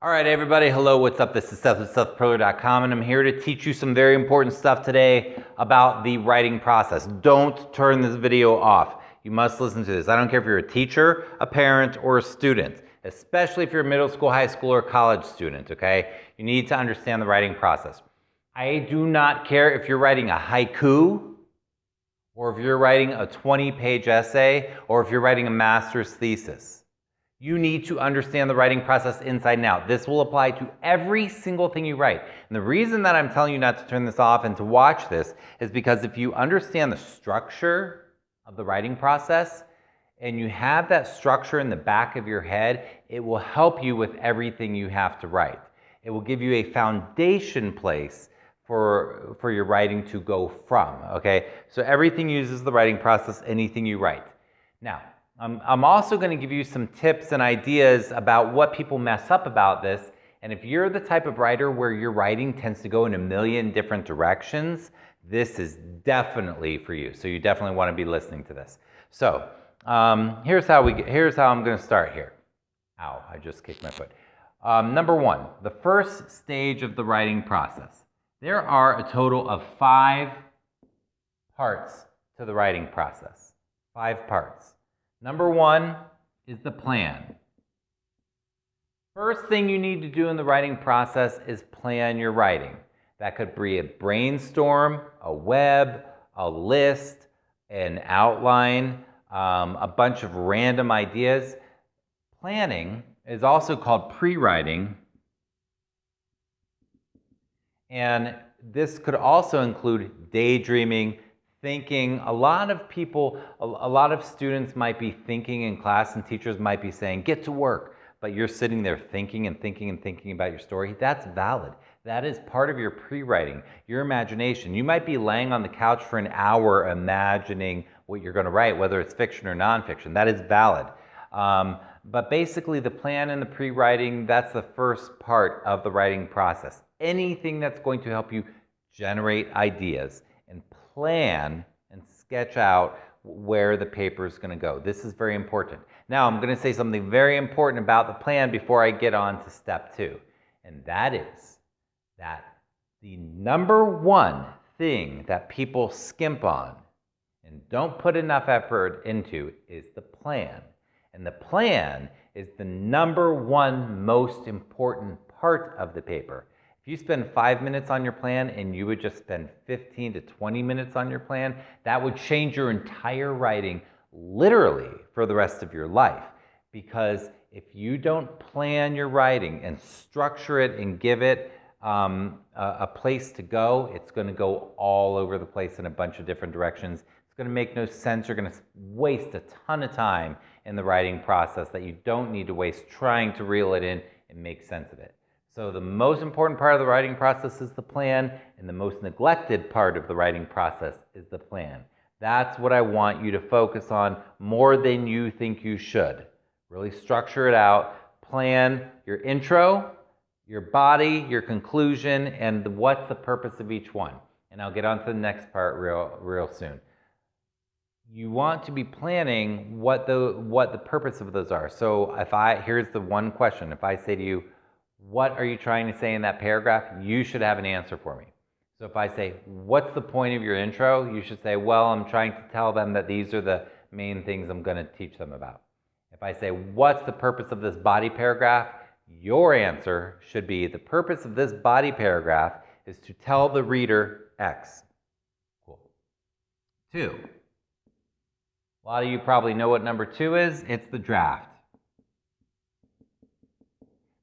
All right, everybody. Hello, what's up? This is Seth with SethPerler.com, and I'm here to teach you some very important stuff today about the writing process. Don't turn this video off. You must listen to this. I don't care if you're a teacher, a parent, or a student, especially if you're a middle school, high school, or college student, okay? You need to understand the writing process. I do not care if you're writing a haiku, or if you're writing a 20-page essay, or if you're writing a master's thesis. You need to understand the writing process inside and out. This will apply to every single thing you write. And the reason that I'm telling you not to turn this off and to watch this is because if you understand the structure of the writing process and you have that structure in the back of your head, it will help you with everything you have to write. It will give you a foundation place for your writing to go from, okay? So everything uses the writing process, anything you write. Now, I'm also going to give you some tips and ideas about what people mess up about this. And if you're the type of writer where your writing tends to go in a million different directions, this is definitely for you. So you definitely want to be listening to this. So here's how I'm going to start here. Ow, I just kicked my foot. Number one, the first stage of the writing process. There are a total of 5 parts to the writing process. 5 parts. Number one is the plan. First thing you need to do in the writing process is plan your writing. That could be a brainstorm, a web, a list, an outline, a bunch of random ideas. Planning is also called pre-writing. And this could also include daydreaming, thinking. A lot of students might be thinking in class and teachers might be saying, get to work, but you're sitting there thinking and thinking and thinking about your story. That's valid. That is part of your pre-writing, your imagination. You might be laying on the couch for an hour imagining what you're going to write, whether it's fiction or nonfiction. That is valid. But basically the plan and the pre-writing, that's the first part of the writing process. Anything that's going to help you generate ideas and plan and sketch out where the paper is going to go. This is very important. Now I'm going to say something very important about the plan before I get on to step 2. And that is that the number one thing that people skimp on and don't put enough effort into is the plan. And the plan is the number one most important part of the paper. If you spend 5 minutes on your plan and you would just spend 15 to 20 minutes on your plan, that would change your entire writing literally for the rest of your life. Because if you don't plan your writing and structure it and give it a place to go, it's going to go all over the place in a bunch of different directions. It's going to make no sense. You're going to waste a ton of time in the writing process that you don't need to waste trying to reel it in and make sense of it. So the most important part of the writing process is the plan, and the most neglected part of the writing process is the plan. That's what I want you to focus on more than you think you should. Really structure it out, plan your intro, your body, your conclusion, and what's the purpose of each one. And I'll get on to the next part real soon. You want to be planning what the purpose of those are. So here's the one question. If I say to you, what are you trying to say in that paragraph? You should have an answer for me. So if I say, what's the point of your intro? You should say, well, I'm trying to tell them that these are the main things I'm going to teach them about. If I say, what's the purpose of this body paragraph? Your answer should be, the purpose of this body paragraph is to tell the reader X. Cool. 2. A lot of you probably know what number 2 is. It's the draft.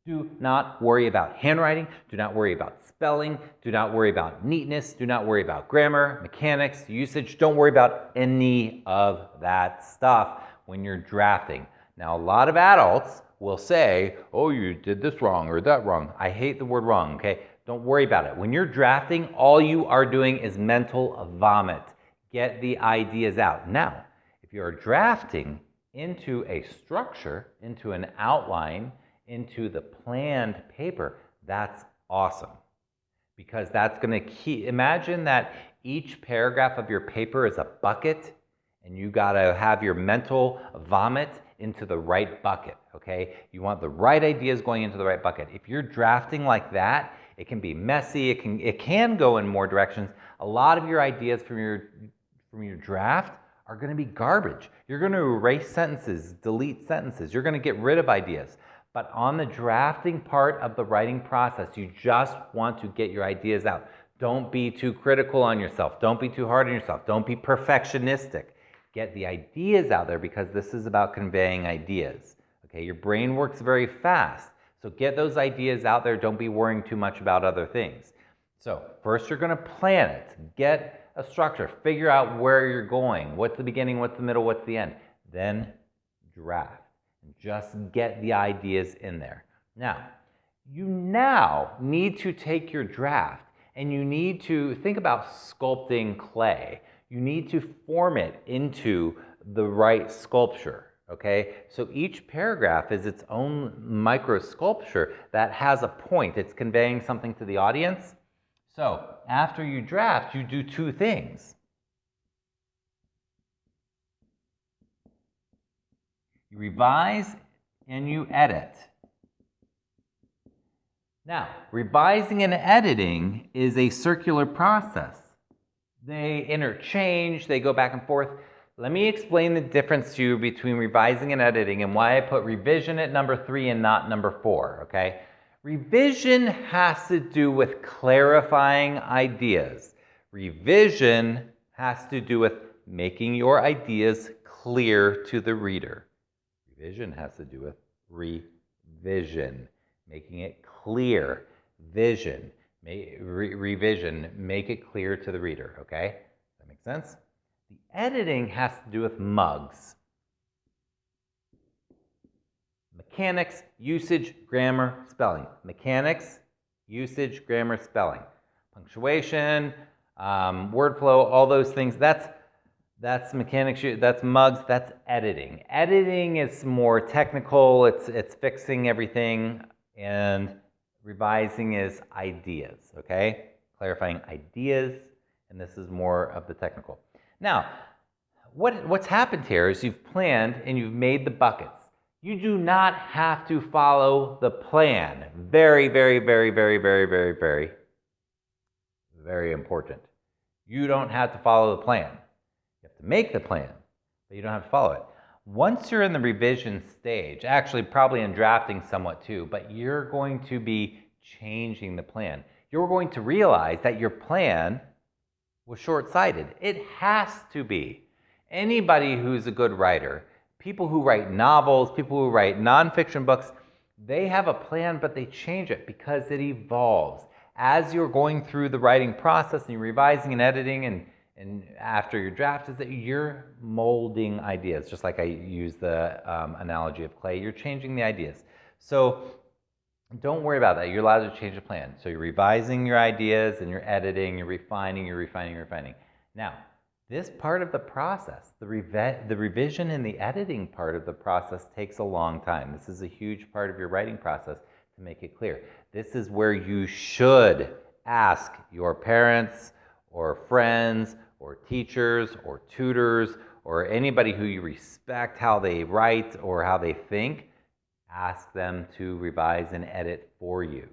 Do not worry about handwriting. Do not worry about spelling. Do not worry about neatness. Do not worry about grammar, mechanics, usage. Don't worry about any of that stuff when you're drafting. Now, a lot of adults will say, oh, you did this wrong or that wrong. I hate the word wrong, okay? Don't worry about it. When you're drafting, all you are doing is mental vomit. Get the ideas out. Now, if you're drafting into a structure, into an outline, into the planned paper, that's awesome. Because that's going to imagine that each paragraph of your paper is a bucket and you got to have your mental vomit into the right bucket, okay? You want the right ideas going into the right bucket. If you're drafting like that, it can be messy, it can go in more directions. A lot of your ideas from your draft are going to be garbage. You're going to erase sentences, delete sentences. You're going to get rid of ideas. But on the drafting part of the writing process, you just want to get your ideas out. Don't be too critical on yourself. Don't be too hard on yourself. Don't be perfectionistic. Get the ideas out there because this is about conveying ideas. Okay, your brain works very fast. So get those ideas out there. Don't be worrying too much about other things. So first you're going to plan it. Get a structure. Figure out where you're going. What's the beginning, what's the middle, what's the end. Then draft. Just get the ideas in there. Now, you now need to take your draft and you need to think about sculpting clay. You need to form it into the right sculpture, okay? So each paragraph is its own micro sculpture that has a point. It's conveying something to the audience. So after you draft, you do two things. You revise and you edit. Now, revising and editing is a circular process. They interchange, they go back and forth. Let me explain the difference to you between revising and editing and why I put revision at number 3 and not number 4, okay? Revision has to do with clarifying ideas. Revision has to do with making your ideas clear to the reader. Revision has to do with revision, making it clear. Vision, revision, make it clear to the reader, okay? Does that make sense? The editing has to do with mugs. Mechanics, usage, grammar, spelling. Mechanics, usage, grammar, spelling. Punctuation, word flow, all those things. That's mechanics, that's mugs, that's editing. Editing is more technical, it's fixing everything, and revising is ideas, okay? Clarifying ideas, and this is more of the technical. Now, what's happened here is you've planned and you've made the buckets. You do not have to follow the plan. Very, very, very, very, very, very, very, very important. You don't have to follow the plan. You have to make the plan, but you don't have to follow it. Once you're in the revision stage, actually probably in drafting somewhat too, but you're going to be changing the plan. You're going to realize that your plan was short-sighted. It has to be. Anybody who's a good writer, people who write novels, people who write nonfiction books, they have a plan, but they change it because it evolves. As you're going through the writing process and you're revising and editing and after your draft is that you're molding ideas, just like I use the analogy of clay. You're changing the ideas. So don't worry about that. You're allowed to change the plan. So you're revising your ideas and you're editing, you're refining, you're refining, you're refining. Now, this part of the process, the revision and the editing part of the process takes a long time. This is a huge part of your writing process to make it clear. This is where you should ask your parents or friends or teachers or tutors or anybody who you respect how they write or how they think. Ask them to revise and edit for you.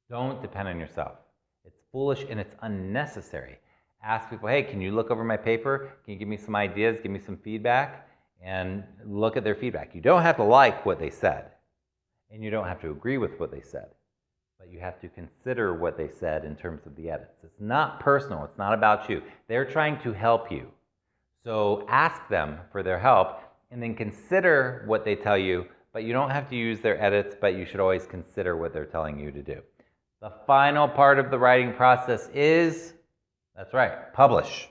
Don't depend on yourself. It's foolish and it's unnecessary. Ask people, hey, can you look over my paper? Can you give me some ideas, give me some feedback? And look at their feedback. You don't have to like what they said, and you don't have to agree with what they said, but you have to consider what they said in terms of the edits. It's not personal. It's not about you. They're trying to help you. So ask them for their help, and then consider what they tell you, but you don't have to use their edits, but you should always consider what they're telling you to do. The final part of the writing process is, that's right, publish.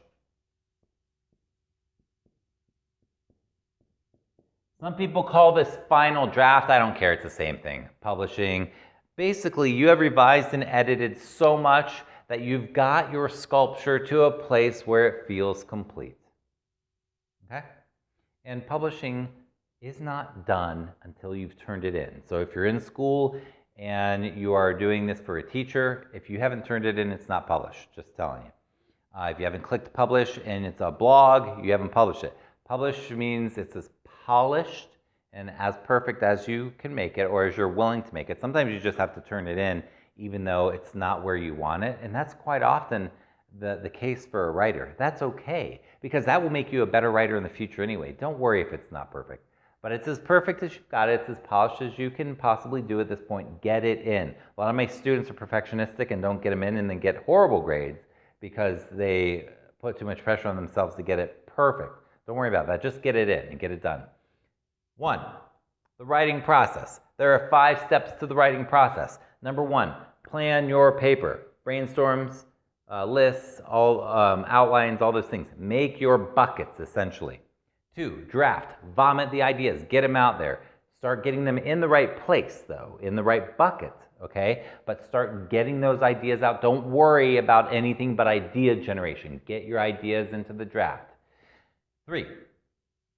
Some people call this final draft. I don't care, it's the same thing. Publishing. Basically, you have revised and edited so much that you've got your sculpture to a place where it feels complete. Okay? And publishing is not done until you've turned it in. So if you're in school and you are doing this for a teacher, if you haven't turned it in, it's not published, just telling you. If you haven't clicked publish and it's a blog, you haven't published it. Published means it's as polished and as perfect as you can make it, or as you're willing to make it. Sometimes you just have to turn it in even though it's not where you want it, and that's quite often the case for a writer. That's okay, because that will make you a better writer in the future anyway. Don't worry if it's not perfect. But it's as perfect as you've got it. It's as polished as you can possibly do at this point. Get it in. A lot of my students are perfectionistic and don't get them in, and then get horrible grades because they put too much pressure on themselves to get it perfect. Don't worry about that. Just get it in and get it done. 1, the writing process. There are 5 steps to the writing process. Number 1, plan your paper. Brainstorms, lists, all outlines, all those things. Make your buckets, essentially. 2, draft. Vomit the ideas. Get them out there. Start getting them in the right place, though, in the right bucket, okay? But start getting those ideas out. Don't worry about anything but idea generation. Get your ideas into the draft. 3,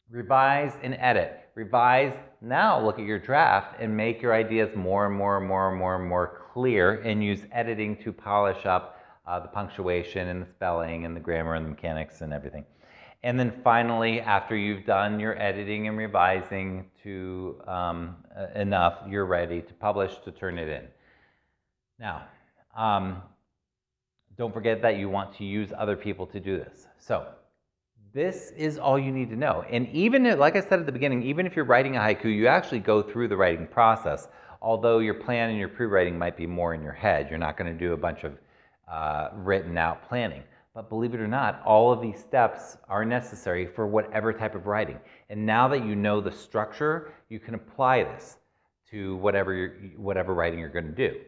revise and edit. Revise, now look at your draft and make your ideas more and more clear, and use editing to polish up the punctuation and the spelling and the grammar and the mechanics and everything. And then finally, after you've done your editing and revising to enough, you're ready to publish, to turn it in. Now, don't forget that you want to use other people to do this. So this is all you need to know. And even if, like I said at the beginning, even if you're writing a haiku, you actually go through the writing process, although your plan and your pre-writing might be more in your head. You're not going to do a bunch of written out planning. But believe it or not, all of these steps are necessary for whatever type of writing. And now that you know the structure, you can apply this to whatever writing you're going to do.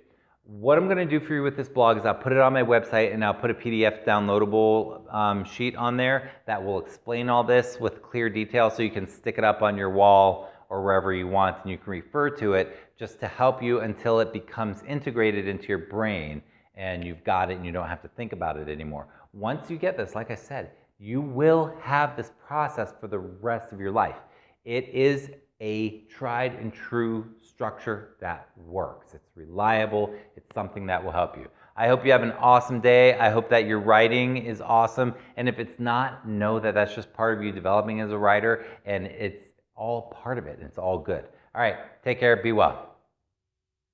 What I'm going to do for you with this blog is I'll put it on my website, and I'll put a PDF downloadable sheet on there that will explain all this with clear detail, so you can stick it up on your wall or wherever you want, and you can refer to it just to help you until it becomes integrated into your brain and you've got it and you don't have to think about it anymore. Once you get this, like I said, you will have this process for the rest of your life. It is a tried and true structure that works. It's reliable. It's something that will help you. I hope you have an awesome day. I hope that your writing is awesome. And if it's not, know that that's just part of you developing as a writer, and it's all part of it. It's all good. All right, take care. Be well.